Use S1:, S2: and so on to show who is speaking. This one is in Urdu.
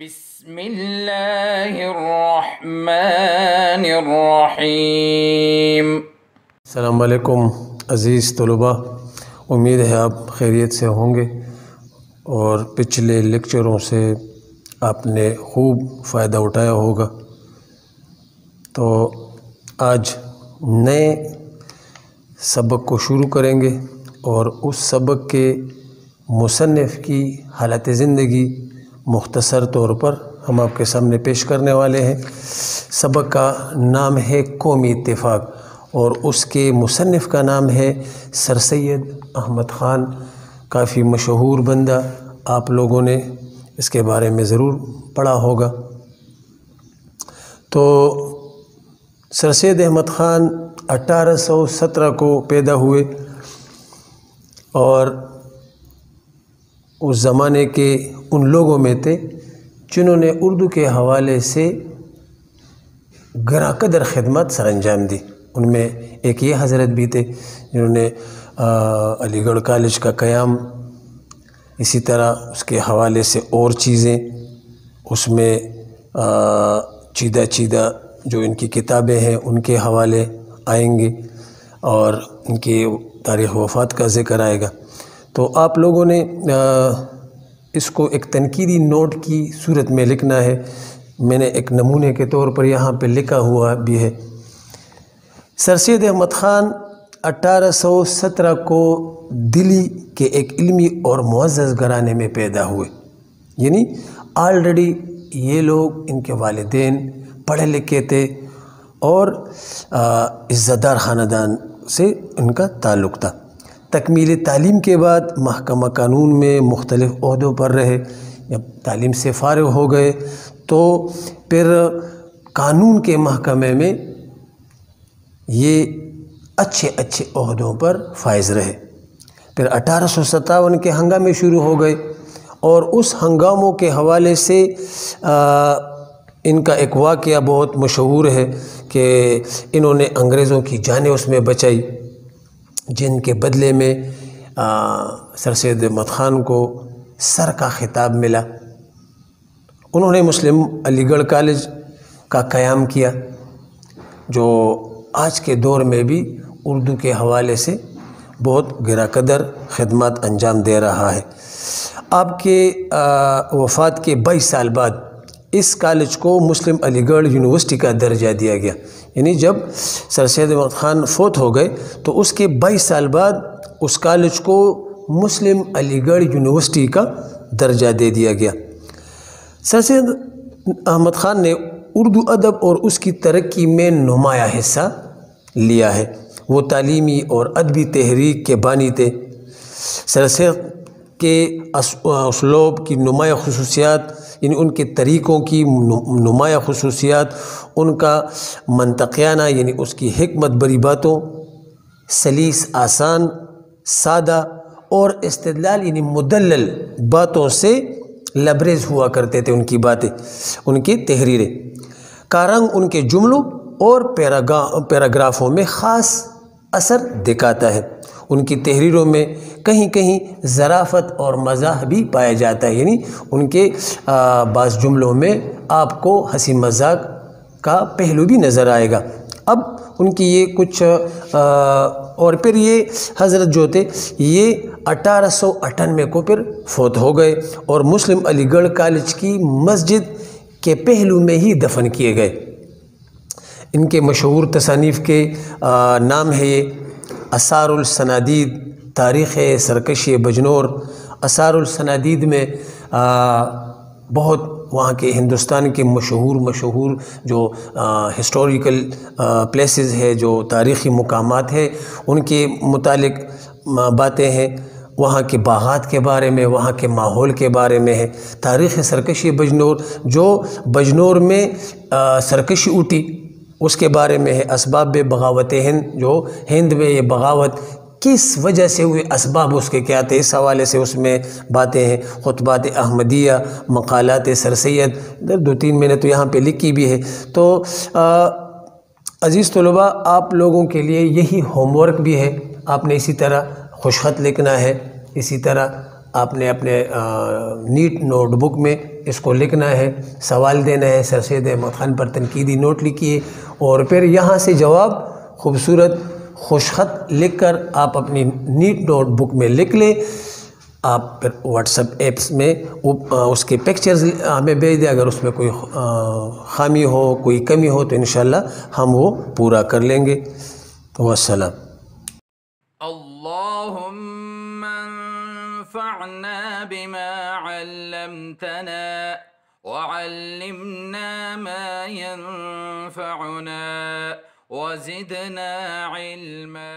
S1: بسم اللہ الرحمن الرحیم۔
S2: السلام علیکم عزیز طلباء، امید ہے آپ خیریت سے ہوں گے اور پچھلے لیکچروں سے آپ نے خوب فائدہ اٹھایا ہوگا۔ تو آج نئے سبق کو شروع کریں گے اور اس سبق کے مصنف کی حالت زندگی مختصر طور پر ہم آپ کے سامنے پیش کرنے والے ہیں۔ سبق کا نام ہے قومی اتفاق اور اس کے مصنف کا نام ہے سر سید احمد خان۔ کافی مشہور بندہ، آپ لوگوں نے اس کے بارے میں ضرور پڑھا ہوگا۔ تو سر سید احمد خان 1817 کو پیدا ہوئے اور اس زمانے کے ان لوگوں میں تھے جنہوں نے اردو کے حوالے سے گراں قدر خدمات سر انجام دی۔ ان میں ایک یہ حضرت بھی تھے جنہوں نے علی گڑھ کالج کا قیام، اسی طرح اس کے حوالے سے اور چیزیں اس میں چیدہ جو ان کی کتابیں ہیں ان کے حوالے آئیں گے اور ان کی تاریخ وفات کا ذکر آئے گا۔ تو آپ لوگوں نے اس کو ایک تنقیدی نوٹ کی صورت میں لکھنا ہے۔ میں نے ایک نمونے کے طور پر یہاں پہ لکھا ہوا بھی ہے۔ سر سید احمد خان 1817 کو دلی کے ایک علمی اور معزز گھرانے میں پیدا ہوئے، یعنی آلریڈی یہ لوگ، ان کے والدین پڑھے لکھے تھے اور عزت دار خاندان سے ان کا تعلق تھا۔ تکمیل تعلیم کے بعد محکمہ قانون میں مختلف عہدوں پر رہے۔ جب تعلیم سے فارغ ہو گئے تو پھر قانون کے محکمے میں یہ اچھے عہدوں پر فائز رہے۔ پھر 1857 کے ہنگامے شروع ہو گئے اور اس ہنگاموں کے حوالے سے ان کا ایک واقعہ بہت مشہور ہے کہ انہوں نے انگریزوں کی جانیں اس میں بچائی، جن کے بدلے میں سر سید احمد خان کو سر کا خطاب ملا۔ انہوں نے مسلم علی گڑھ کالج کا قیام کیا جو آج کے دور میں بھی اردو کے حوالے سے بہت گراں قدر خدمات انجام دے رہا ہے۔ آپ کے وفات کے 22 سال بعد اس کالج کو مسلم علی گڑھ یونیورسٹی کا درجہ دیا گیا، یعنی جب سر سید احمد خان فوت ہو گئے تو اس کے 22 سال بعد اس کالج کو مسلم علی گڑھ یونیورسٹی کا درجہ دے دیا گیا۔ سر سید احمد خان نے اردو ادب اور اس کی ترقی میں نمایاں حصہ لیا ہے۔ وہ تعلیمی اور ادبی تحریک کے بانی تھے۔ سر سید کے اسلوب کی نمایاں خصوصیات، یعنی ان کے طریقوں کی نمایاں خصوصیات، ان کا منطقیانہ یعنی اس کی حکمت بری باتوں، سلیس آسان سادہ اور استدلال یعنی مدلل باتوں سے لبریز ہوا کرتے تھے۔ ان کی باتیں، ان کی تحریریں کا رنگ ان کے جملوں اور پیراگرافوں میں خاص اثر دکھاتا ہے۔ ان کی تحریروں میں کہیں کہیں ظرافت اور مزاح بھی پایا جاتا ہے، یعنی ان کے بعض جملوں میں آپ کو ہنسی مذاق کا پہلو بھی نظر آئے گا۔ اب ان کی یہ کچھ اور پھر یہ حضرت جو تھے یہ 1898 کو پھر فوت ہو گئے اور مسلم علی گڑھ کالج کی مسجد کے پہلو میں ہی دفن کیے گئے۔ ان کے مشہور تصانیف کے نام ہے یہ آثار السنادید، تاریخ سرکشی بجنور۔ آثار السنادید میں بہت وہاں کے ہندوستان کے مشہور جو ہسٹوریکل پلیسز ہے، جو تاریخی مقامات ہیں، ان کے متعلق باتیں ہیں۔ وہاں کے باغات کے بارے میں، وہاں کے ماحول کے بارے میں ہے۔ تاریخ سرکشی بجنور، جو بجنور میں سرکشی اٹھی اس کے بارے میں ہے۔ اسباب بغاوت ہند، جو ہند میں یہ بغاوت کس وجہ سے ہوئے، اسباب اس کے کیا تھے، اس حوالے سے اس میں باتیں ہیں۔ خطبات احمدیہ، مقالات سر سید، 2-3 میں نے تو یہاں پہ لکھی بھی ہے۔ تو عزیز طلباء، آپ لوگوں کے لیے یہی ہوم ورک بھی ہے۔ آپ نے اسی طرح خوش خط لکھنا ہے، اسی طرح آپ نے اپنے نیٹ نوٹ بک میں اس کو لکھنا ہے، سوال دینا ہے، سر سید احمد خان پر تنقیدی نوٹ لکھیے، اور پھر یہاں سے جواب خوبصورت خوشخط لکھ کر آپ اپنی نیٹ نوٹ بک میں لکھ لیں۔ آپ پھر واٹس ایپ ایپس میں اس کے پکچرز ہمیں بھیج دیں، اگر اس میں کوئی خامی ہو، کوئی کمی ہو تو انشاءاللہ ہم وہ پورا کر لیں گے۔ والسلام۔
S1: اللهم انفعنا بما علمتنا وعلمنا ما ينفعنا وزدنا علما۔